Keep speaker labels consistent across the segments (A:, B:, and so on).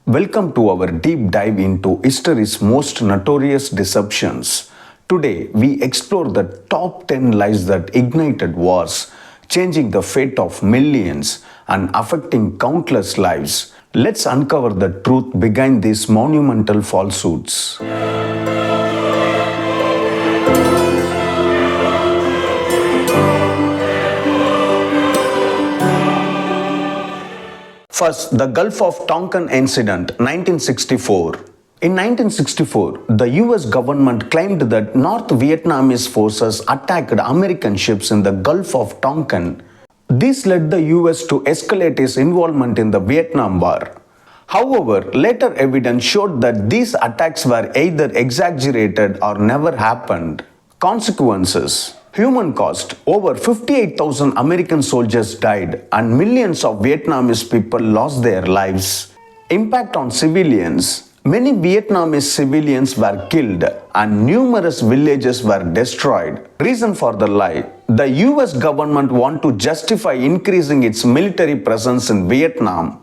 A: Welcome to our deep dive into history's most notorious deceptions. Today, we explore the top 10 lies that ignited wars, changing the fate of millions and affecting countless lives. Let's uncover the truth behind these monumental falsehoods. First, the Gulf of Tonkin Incident, 1964. In 1964, the US government claimed that North Vietnamese forces attacked American ships in the Gulf of Tonkin. This led the US to escalate its involvement in the Vietnam War. However, later evidence showed that these attacks were either exaggerated or never happened. Consequences: human cost: over 58,000 American soldiers died and millions of Vietnamese people lost their lives. Impact on civilians: many Vietnamese civilians were killed and numerous villages were destroyed. Reason for the lie: the US government wanted to justify increasing its military presence in Vietnam.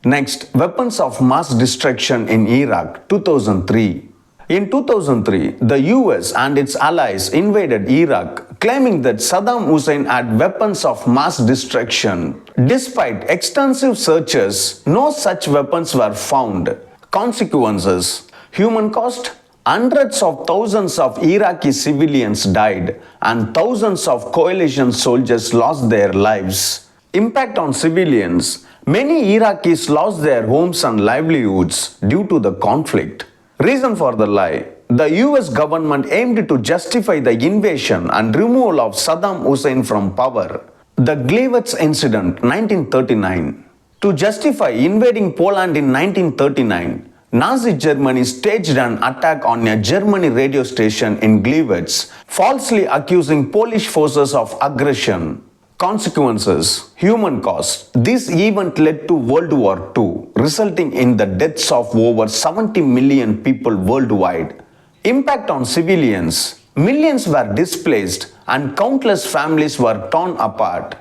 A: Next, weapons of mass destruction in Iraq, 2003. In 2003, the US and its allies invaded Iraq, claiming that Saddam Hussein had weapons of mass destruction. Despite extensive searches, no such weapons were found. Consequences: human cost: hundreds of thousands of Iraqi civilians died and thousands of coalition soldiers lost their lives. Impact on civilians: many Iraqis lost their homes and livelihoods due to the conflict. Reason for the lie: the US government aimed to justify the invasion and removal of Saddam Hussein from power. The Gulf Incident, 1939. To justify invading Poland in 1939, Nazi Germany staged an attack on a German radio station in Gulf, falsely accusing Polish forces of aggression. Consequences: human cost. This event led to World War II, resulting in the deaths of over 70 million people worldwide. Impact on civilians: millions were displaced and countless families were torn apart.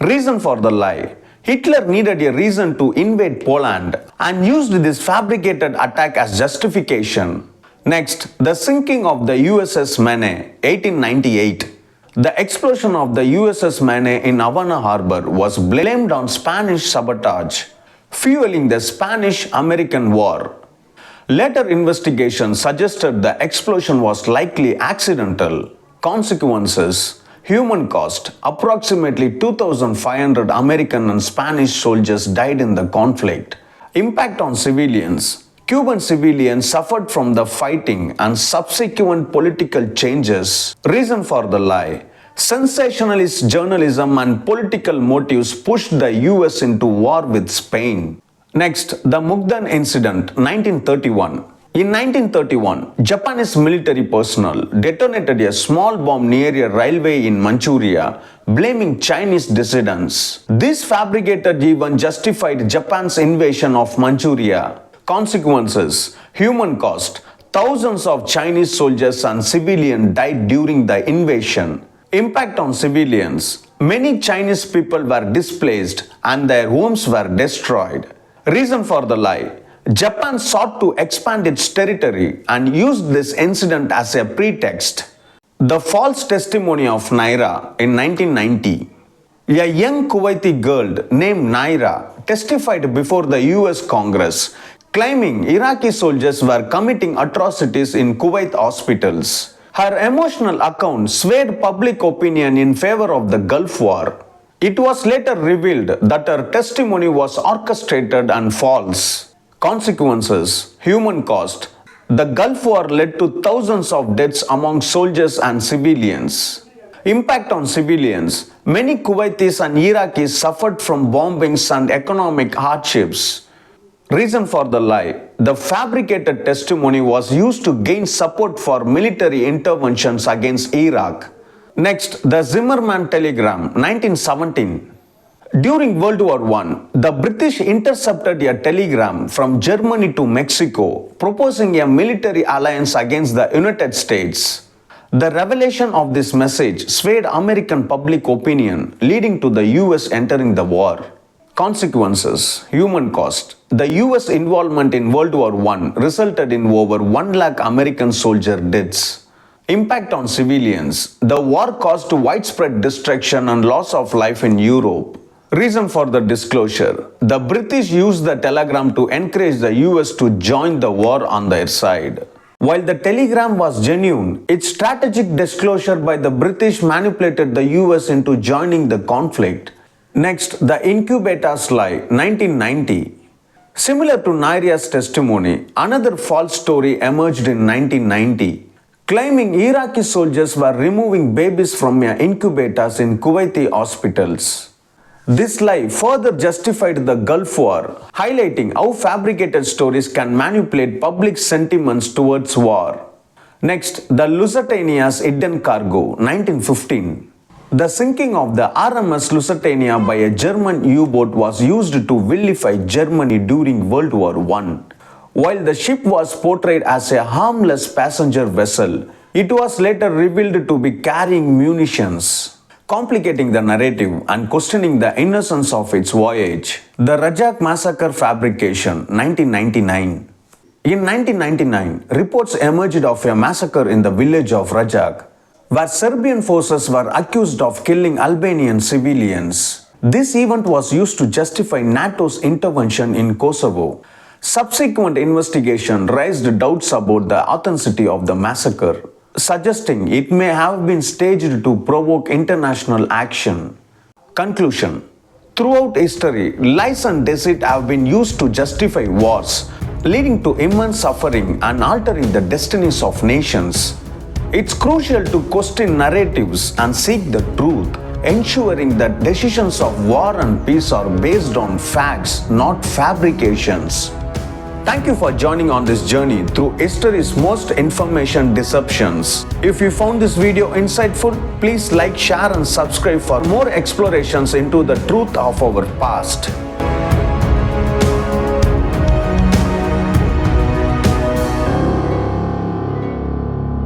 A: Reason for the lie: Hitler needed a reason to invade Poland and used this fabricated attack as justification. Next, the sinking of the USS Maine, 1898. The explosion of the USS Maine in Havana Harbor was blamed on Spanish sabotage, fueling the Spanish-American War. Later investigations suggested the explosion was likely accidental. Consequences: human cost: approximately 2,500 American and Spanish soldiers died in the conflict. Impact on civilians: Cuban civilians suffered from the fighting and subsequent political changes. Reason for the lie: sensationalist journalism and political motives pushed the US into war with Spain. Next, the Mukden Incident, 1931. In 1931, Japanese military personnel detonated a small bomb near a railway in Manchuria, blaming Chinese dissidents. This fabricated event justified Japan's invasion of Manchuria. Consequences: human cost: thousands of Chinese soldiers and civilians died during the invasion. Impact on civilians: many Chinese people were displaced and their homes were destroyed. Reason for the lie: Japan sought to expand its territory and used this incident as a pretext. The false testimony of Naira, in 1990. A young Kuwaiti girl named Naira testified before the US Congress, claiming Iraqi soldiers were committing atrocities in Kuwait hospitals. Her emotional account swayed public opinion in favor of the Gulf War. It was later revealed that her testimony was orchestrated and false. Consequences: human cost: the Gulf War led to thousands of deaths among soldiers and civilians. Impact on civilians: many Kuwaitis and Iraqis suffered from bombings and economic hardships. Reason for the lie: the fabricated testimony was used to gain support for military interventions against Iraq. Next, the Zimmermann telegram, 1917. During World War I, the British intercepted a telegram from Germany to Mexico, proposing a military alliance against the United States. The revelation of this message swayed American public opinion, leading to the US entering the war. Consequences, human cost. The US involvement in World War I resulted in over 1 lakh American soldier deaths. Impact on civilians. The war caused widespread destruction and loss of life in Europe. Reason for the disclosure. The British used the telegram to encourage the US to join the war on their side. While the telegram was genuine, its strategic disclosure by the British manipulated the US into joining the conflict. Next, the incubators lie, 1990. Similar to Naria's testimony, another false story emerged in 1990, claiming Iraqi soldiers were removing babies from incubators in Kuwaiti hospitals. This lie further justified the Gulf War, highlighting how fabricated stories can manipulate public sentiments towards war. Next, the Lusitania's hidden cargo, 1915. The sinking of the RMS Lusitania by a German U-boat was used to vilify Germany during World War I. While the ship was portrayed as a harmless passenger vessel, it was later revealed to be carrying munitions, complicating the narrative and questioning the innocence of its voyage. The Rajak Massacre Fabrication, 1999. In 1999, reports emerged of a massacre in the village of Rajak, where Serbian forces were accused of killing Albanian civilians. This event was used to justify NATO's intervention in Kosovo. Subsequent investigation raised doubts about the authenticity of the massacre, suggesting it may have been staged to provoke international action. Conclusion. Throughout history, lies and deceit have been used to justify wars, leading to immense suffering and altering the destinies of nations. It's crucial to question narratives and seek the truth, ensuring that decisions of war and peace are based on facts, not fabrications. Thank you for joining on this journey through history's most information deceptions. If you found this video insightful, please like, share and subscribe for more explorations into the truth of our past.